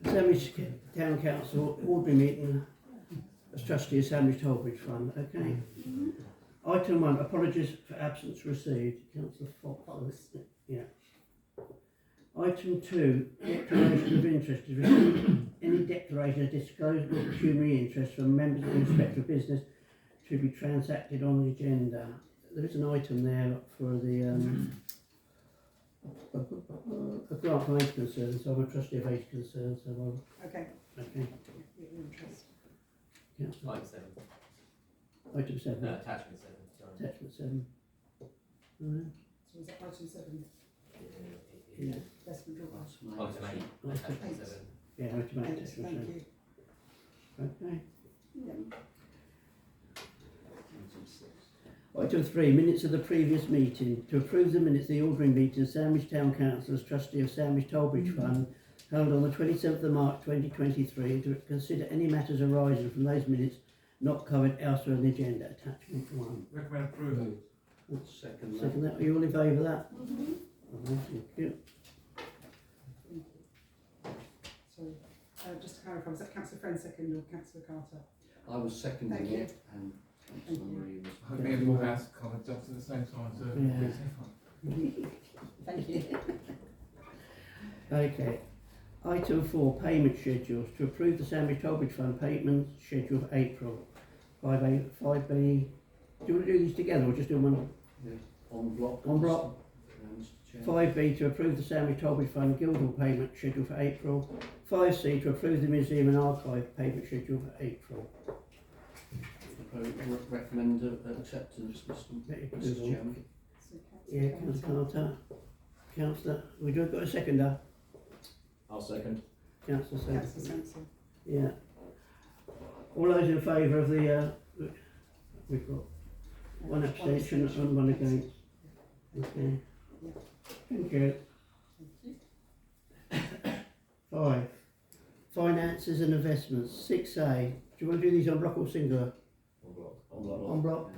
Sandwich Town Council ordinary meeting as trustee of Sandwich Tollbridge Fund. Okay. Item 1, apologies for absence received. Councillor Fox. Yeah. Item 2, declaration of interest. To receive any declaration of disclosure of pecuniary interest from members of the respective business to be transacted on the agenda. There is an item there for the a grant for age concern, so I'm a trustee of age concern, so I'll... Okay. Okay. Your interest. Councillor. Item 7. Item 7. No, attachment 7. Sorry. Attachment 7. Alright. So is that item 7? Yeah. Investment draw. Item 8. Attachment 7. Yeah, item 8. Thank you. Okay. Yeah. Item 3, minutes of the previous meeting. To approve the minutes of the ordinary meeting of Sandwich Town Council as trustee of Sandwich Tollbridge Fund held on the 27th of March 2023, to consider any matters arising from those minutes not covered elsewhere on the agenda. Attachment 1. Recommend approval. Second that. Are you all in favour of that? Thank you. So, just to clarify, was that Councillor Friend second or Councillor Carter? I was seconding Thank you. it, and Councillor Marie was. I think everyone has covered jobs at the same time, so Thank you. Okay. Item 4, payment schedules. To approve the Sandwich Tollbridge Fund payment schedule for April. 5A, 5B. Do you want to do these together or just do one? Yeah, on block. On block. Mr. Chair. 5B, to approve the Sandwich Tollbridge Fund Guildhall payment schedule for April. 5C, to approve the Museum and Archive payment schedule for April. Recommend acceptance, Mr. Chairman. Yeah, Councillor Carter. Councillor, we do got a seconder. I'll second. Councillor Councillor Sampson. Sampson. Yeah. All those in favour of the, we've got one abstention and one against. Okay. Thank you. 5. Finances and investments. 6A. Do you want to do these on block or singular? On block.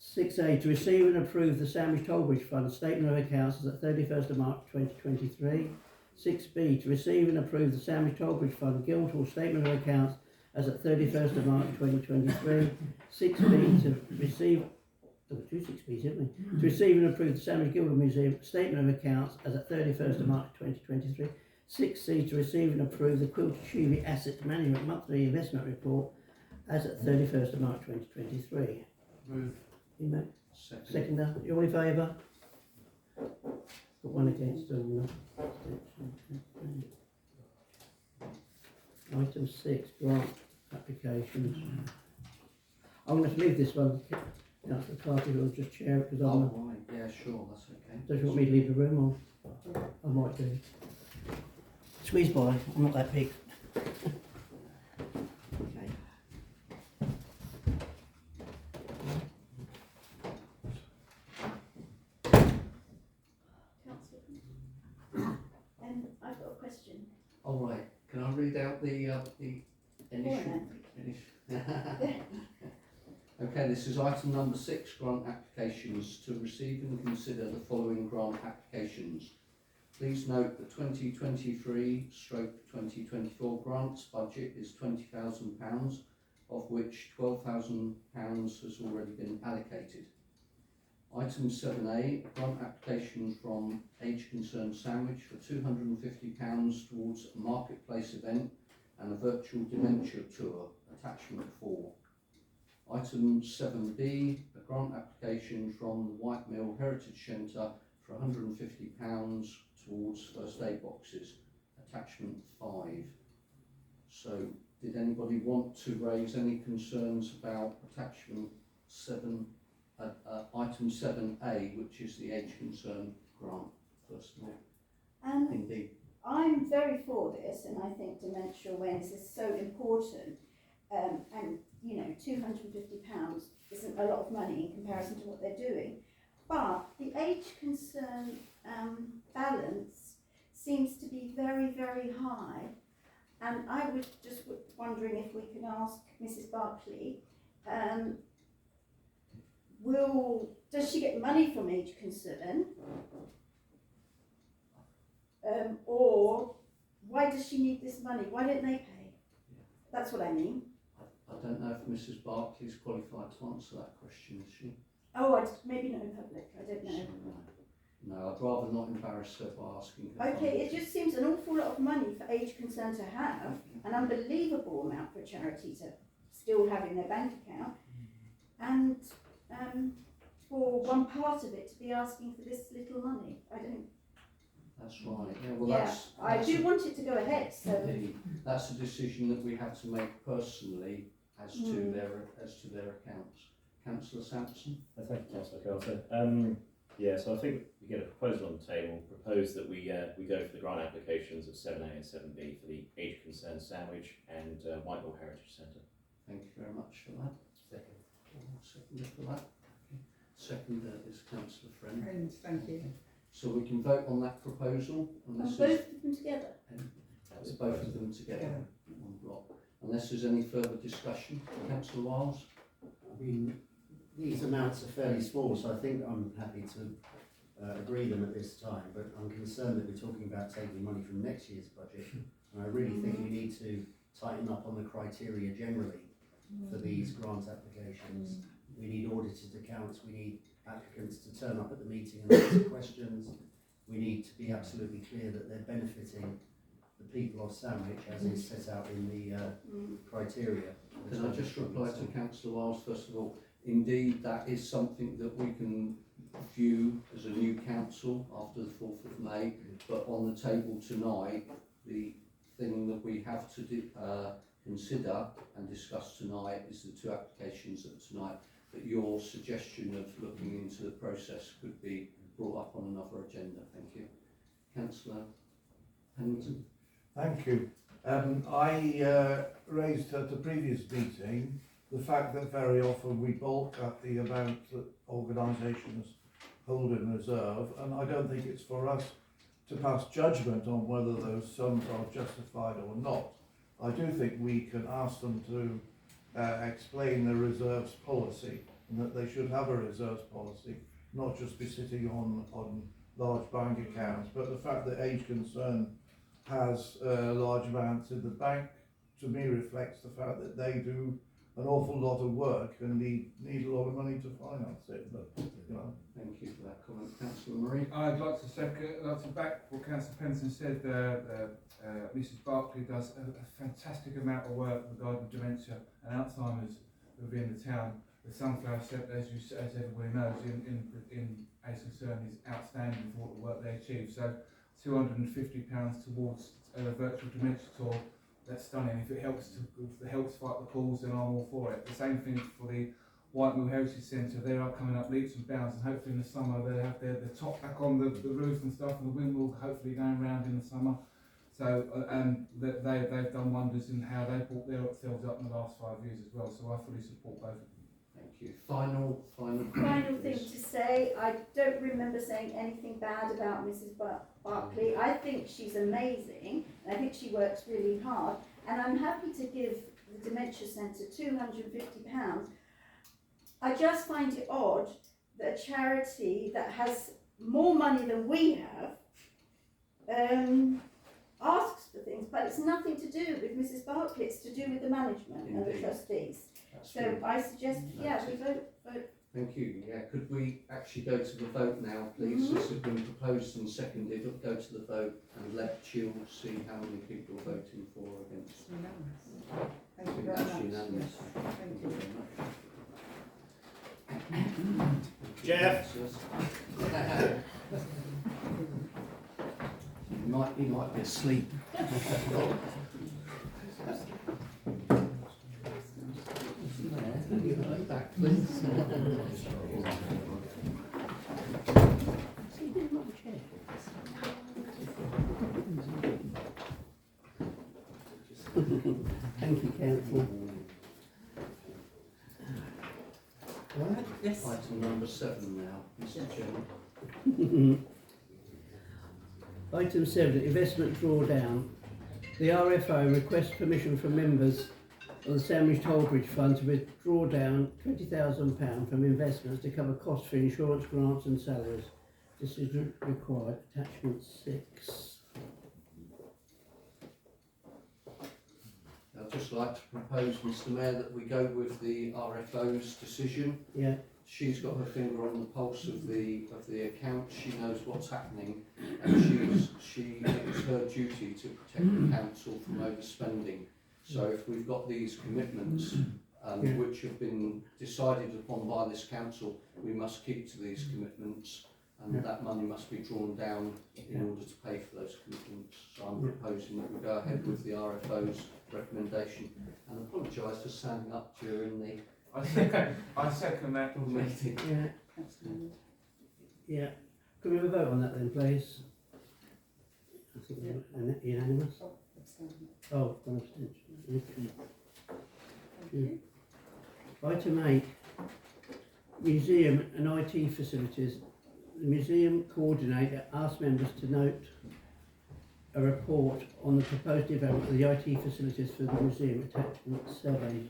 6A, to receive and approve the Sandwich Tollbridge Fund statement of accounts as at 31st of March 2023. 6B, to receive and approve the Sandwich Tollbridge Fund Guildhall statement of accounts as at 31st of March 2023. 6B, to receive, two 6Bs, haven't we? To receive and approve the Sandwich Guildhall Museum statement of accounts as at 31st of March 2023. 6C, to receive and approve the Quilter Asset Management Monthly Investment Report as at 31st of March 2023. Move. Seconder, you all in favour? Got one against them. Item 6, grant applications. I'm going to leave this one. Councillor Carter will just chair it because I'm. Oh, right, yeah, sure, that's okay. Don't you want me to leave the room or? I might do. Squeeze by, I'm not that big. Okay. I've got a question. All right, can I read out the initial? Okay, this is item number 6, grant applications. To receive and consider the following grant applications. Please note the 2023/2024 grants budget is £20,000, of which £12,000 has already been allocated. Item 7A, grant application from Age Concerned Sandwich for £250 towards a marketplace event and a virtual dementia tour, attachment 4. Item 7B, a grant application from the White Mill Heritage Centre for £150 towards first aid boxes, attachment 5. So, did anybody want to raise any concerns about attachment 7, item 7A, which is the age concern grant, first of all? Indeed. I'm very for this, and I think dementia awareness is so important. And you know, £250 isn't a lot of money in comparison to what they're doing. But the age concern balance seems to be very, very high. And I was just wondering if we can ask Mrs. Barclay, does she get money from age concern? why does she need this money? Why don't they pay? That's what I mean. I don't know if Mrs Barclay is qualified to answer that question, is she? Oh, maybe not in public, I don't know. No, I'd rather not embarrass her by asking her. Okay, it just seems an awful lot of money for Age Concern to have, an unbelievable amount for a charity to still have in their bank account, and for one part of it to be asking for this little money. I don't. That's right. Yeah, well, Yeah, that's I do want it to go ahead. So indeed. That's a decision that we have to make personally as to their accounts. Councillor Sampson. Thank you, Councillor Carter. Yeah, so I think we get a proposal on the table, propose that we go for the grant applications of 7A and 7B for the Age Concern Sandwich and Whitehall Heritage Centre. Thank you very much for that. Second. Seconder for that. Okay. Seconder is Councillor Friend. And thank you. So we can vote on that proposal. both of them together. That's both of them together on block. Unless there's any further discussion, Councillor Wiles. I mean, these amounts are fairly small, so I think I'm happy to agree them at this time, but I'm concerned that we're talking about taking money from next year's budget, and I really think we need to tighten up on the criteria generally for these grant applications. We need audited accounts, we need applicants to turn up at the meeting and answer questions. We need to be absolutely clear that they're benefiting the people of Sandwich as is set out in the criteria. Can I just reply to Councillor Wiles first of all? Indeed, that is something that we can view as a new council after the 4th of May, but on the table tonight, the thing that we have to consider and discuss tonight is the two applications tonight, that your suggestion of looking into the process could be brought up on another agenda. Thank you. Councillor Pennington. Thank you. I raised at the previous meeting the fact that very often we balk at the amount that organisations hold in reserve, and I don't think it's for us to pass judgment on whether those sums are justified or not. I do think we can ask them to explain the reserves policy, and that they should have a reserves policy, not just be sitting on large bank accounts. But the fact that Age Concern has large amounts in the bank, to me reflects the fact that they do an awful lot of work and need a lot of money to finance it. But you know. Thank you for that comment. Councillor Murray. I'd like to back what Councillor Penson said. Mrs Barclay does a fantastic amount of work regarding dementia and Alzheimer's within the town. The Sunflower Centre, as everybody knows, in Age Concern is outstanding for all the work they achieve. So £250 towards a virtual dementia tour. That's stunning. If it helps fight the cause, then I'm all for it. The same thing for the Whitehall Heritage Centre. They are coming up leaps and bounds, and hopefully in the summer they'll have their top back on the roof and stuff, and the wind will hopefully going round in the summer. So and they've done wonders in how they brought themselves up in the last 5 years as well. So I fully support both of them. Thank you. Final thing to say, I don't remember saying anything bad about Mrs Barclay. I think she's amazing, and I think she works really hard, and I'm happy to give the Dementia Centre £250. I just find it odd that a charity that has more money than we have asks for things, but it's nothing to do with Mrs Barclay, it's to do with the management and the trustees. That's So good. I suggest, yeah, we vote. Thank you. Yeah, could we actually go to the vote now, please? This has been proposed and seconded. Go to the vote and let Chill see how many people are voting for or against. It's unanimous. Thank you That's very much. unanimous. Thank you. very much. Jeff. He might be asleep. Back, please. Thank you, Councillor. Right, yes. Item number 7 now, Mr. Chairman. Item 7, investment drawdown. The RFO requests permission from members of the Sandwich Tollbridge Fund to withdraw down £20,000 from investments to cover costs for insurance, grants and salaries. This is required. Attachment 6. just like to propose, Mr Mayor, that we go with the RFO's decision. Yeah, She's got her finger on the pulse of the account. She knows what's happening, and it's her duty to protect the council from overspending. So if we've got these commitments, which have been decided upon by this council, we must keep to these commitments, and that money must be drawn down in order to pay for those commitments. So I'm proposing that we go ahead with the RFO's recommendation, and apologise for standing up during the I second that. meeting. yeah, Councillor Moore. yeah. Can we have a vote on that then, please? I think we're unanimous. Oh, abstain. Oh, one abstention. Okay. Thank you. Item 8, museum and IT facilities. The museum coordinator asked members to note a report on the proposed development of the IT facilities for the museum attachment survey.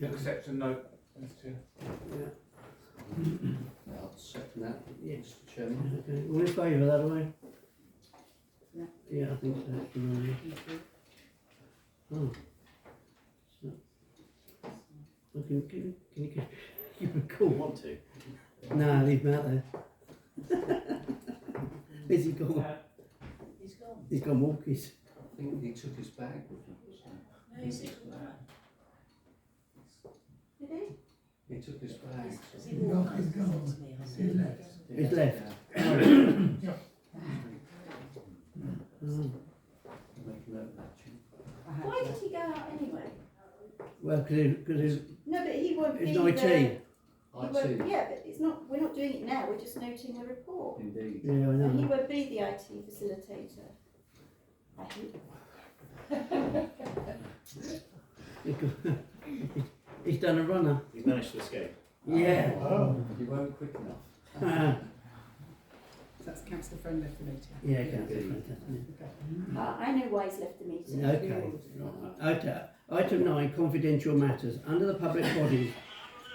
Accept and note, Mr Chair. Yeah, I'll second that, Yeah. Mr Chairman. okay. All in favour, that way? Yeah. Yeah, I think so. It's unanimous. Thank you. Oh. So, well, can you give a call? Want to? No, leave him out there. Is he gone? He's gone. He's gone walkies. I think he took his bag with him. So. No, he's gone. Did he? He took his bag. Has he walked past to me? Has he left? He's left. Yeah. Oh. Make a note of that, Jim. I have Why to. did he go out anyway? Well, because No, but he won't be it's the... IT. He won't, IT, yeah, but it's not. We're not doing it now. We're just noting the report. indeed. Yeah, I And he know. won't be the IT facilitator. I hope. He's done a runner. He's managed to escape. Yeah. You weren't quick enough. So that's Councillor Friend left the meeting. Yeah, fantastic. I know why he's left the meeting. Okay. Okay. Item 9, confidential matters. Under the Public Bodies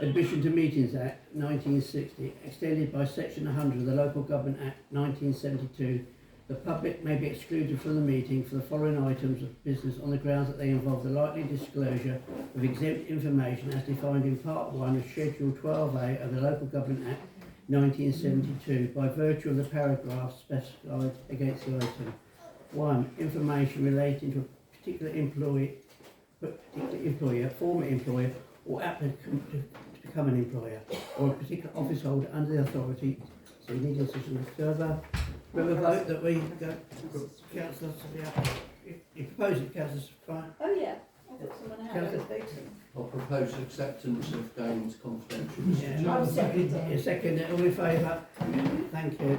Admission to Meetings Act 1960, extended by Section 100 of the Local Government Act 1972, the public may be excluded from the meeting for the following items of business on the grounds that they involve the likely disclosure of exempt information as defined in Part 1 of Schedule 12A of the Local Government Act 1972 by virtue of the paragraph specified against the item. 1. Information relating to a particular employer, former employer, or applicant to become an employer, or a particular office holder under the authority. So you need a decision further. We have a vote that we go. Councillor, you propose it, Councillor Fine. Oh yeah, I thought someone had. I was voting. I'll propose acceptance of going into confidential, Mr. Yeah, Chairman. I'll second it. Second, all in favour? Thank you.